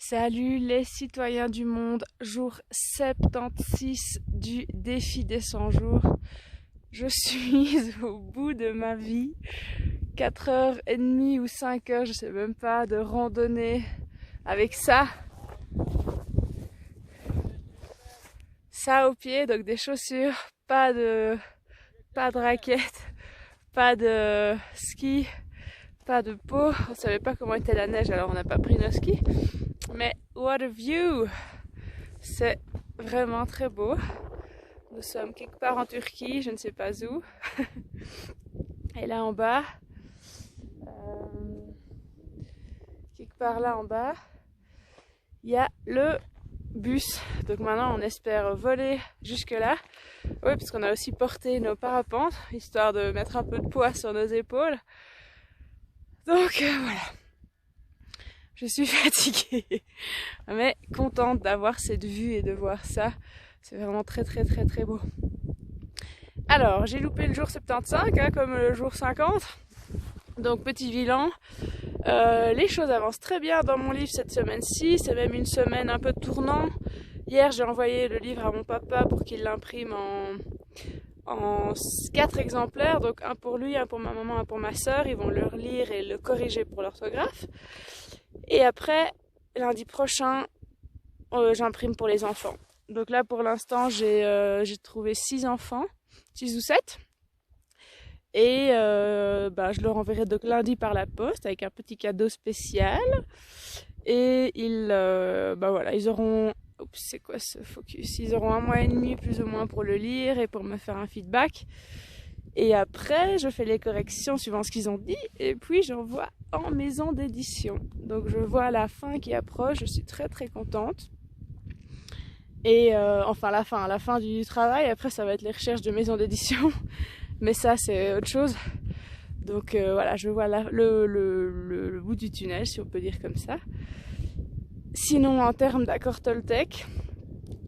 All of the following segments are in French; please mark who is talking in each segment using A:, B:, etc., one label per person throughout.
A: Salut les citoyens du monde, jour 76 du défi des 100 jours. Je suis au bout de ma vie, 4h30 ou 5h, je sais même pas, de randonnée avec ça au pied, donc des chaussures, pas de raquettes, pas de ski, pas de peau. On savait pas comment était la neige, alors on n'a pas pris nos skis. Mais what a view! C'est vraiment très beau. Nous sommes quelque part en Turquie, je ne sais pas où. Et là en bas, quelque part là en bas, il y a le bus. Donc maintenant on espère voler jusque là. Oui, parce qu'on a aussi porté nos parapentes, histoire de mettre un peu de poids sur nos épaules. Donc voilà. Je suis fatiguée, mais contente d'avoir cette vue et de voir ça. C'est vraiment très très très très beau. Alors, j'ai loupé le jour 75, comme le jour 50. Donc petit bilan. Les choses avancent très bien dans mon livre cette semaine-ci. C'est même une semaine un peu tournant. Hier, j'ai envoyé le livre à mon papa pour qu'il l'imprime en 4 exemplaires. Donc un pour lui, un pour ma maman, un pour ma soeur. Ils vont le relire et le corriger pour l'orthographe. Et après, lundi prochain, j'imprime pour les enfants. Donc là, pour l'instant, j'ai trouvé 6 enfants, 6 ou 7. Et je leur enverrai donc lundi par la poste avec un petit cadeau spécial. Et ils auront... Oups, c'est quoi ce focus? Ils auront 1 mois et demi plus ou moins pour le lire et pour me faire un feedback. Et après, je fais les corrections suivant ce qu'ils ont dit. Et puis, j'envoie en maison d'édition. Donc, je vois la fin qui approche. Je suis très, très contente. Et la fin du travail. Après, ça va être les recherches de maison d'édition. Mais ça, c'est autre chose. Donc, voilà, je vois le bout du tunnel, si on peut dire comme ça. Sinon, en termes d'accord Toltec,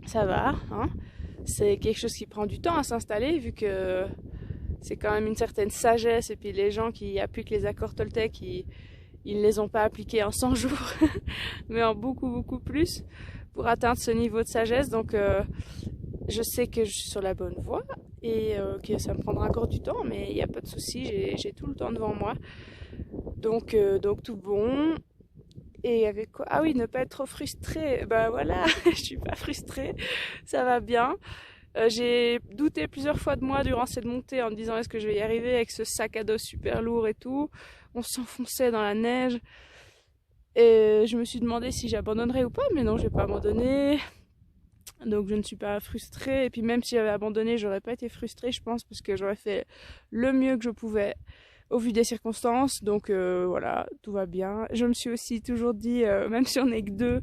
A: ça va. Hein. C'est quelque chose qui prend du temps à s'installer, vu que c'est quand même une certaine sagesse. Et puis les gens qui appliquent les accords Toltec, ils ne les ont pas appliqués en 100 jours, mais en beaucoup, beaucoup plus pour atteindre ce niveau de sagesse. Donc je sais que je suis sur la bonne voie et que ça me prendra encore du temps, mais il n'y a pas de souci, j'ai tout le temps devant moi. Donc tout bon. Et avec quoi? Ah oui, ne pas être trop frustrée. Bah voilà, je suis pas frustrée, ça va bien. J'ai douté plusieurs fois de moi durant cette montée en me disant est-ce que je vais y arriver avec ce sac à dos super lourd et tout. On s'enfonçait dans la neige et je me suis demandé si j'abandonnerais ou pas, mais non, je vais pas abandonner. Donc je ne suis pas frustrée. Et puis même si j'avais abandonné, j'aurais pas été frustrée, je pense, parce que j'aurais fait le mieux que je pouvais au vu des circonstances. Donc voilà, tout va bien. Je me suis aussi toujours dit, même si on n'est que 2,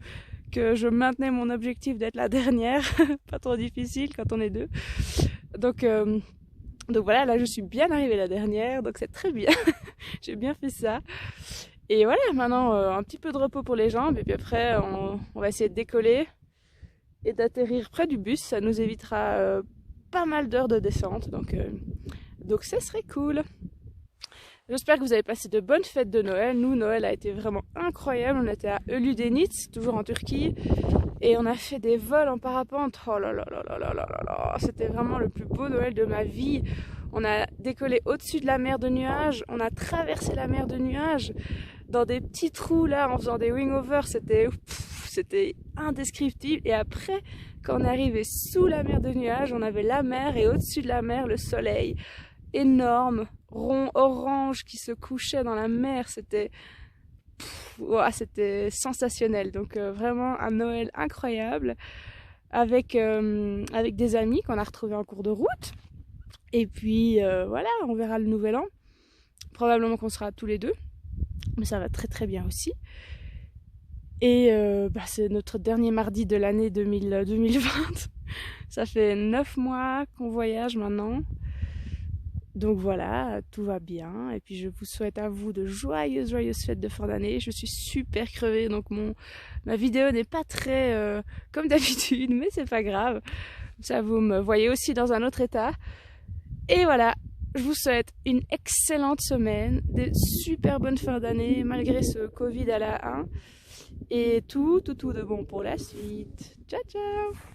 A: que je maintenais mon objectif d'être la dernière. Pas trop difficile quand on est 2. Donc voilà, là je suis bien arrivée la dernière, donc c'est très bien. J'ai bien fait ça. Et voilà, maintenant un petit peu de repos pour les jambes, et puis après on va essayer de décoller et d'atterrir près du bus. Ça nous évitera pas mal d'heures de descente, donc ça serait cool. J'espère que vous avez passé de bonnes fêtes de Noël. Nous, Noël a été vraiment incroyable. On était à Ölüdeniz, toujours en Turquie, et on a fait des vols en parapente. Oh là là là là là là là, c'était vraiment le plus beau Noël de ma vie. On a décollé au-dessus de la mer de nuages, on a traversé la mer de nuages dans des petits trous là en faisant des wing-overs. C'était indescriptible. Et après, quand on est arrivé sous la mer de nuages, on avait la mer et au-dessus de la mer le soleil énorme, rond, orange qui se couchait dans la mer. C'était sensationnel. Donc vraiment un Noël incroyable avec des amis qu'on a retrouvés en cours de route. Et puis voilà, on verra le nouvel an. Probablement qu'on sera tous les 2, mais ça va très très bien aussi. Et c'est notre dernier mardi de l'année 2020. Ça fait 9 mois qu'on voyage maintenant. Donc voilà, tout va bien. Et puis je vous souhaite à vous de joyeuses fêtes de fin d'année. Je suis super crevée, donc ma vidéo n'est pas très comme d'habitude, mais c'est pas grave. Ça, vous me voyez aussi dans un autre état. Et voilà, je vous souhaite une excellente semaine, des super bonnes fins d'année malgré ce Covid à la 1. Et tout de bon pour la suite. Ciao ciao!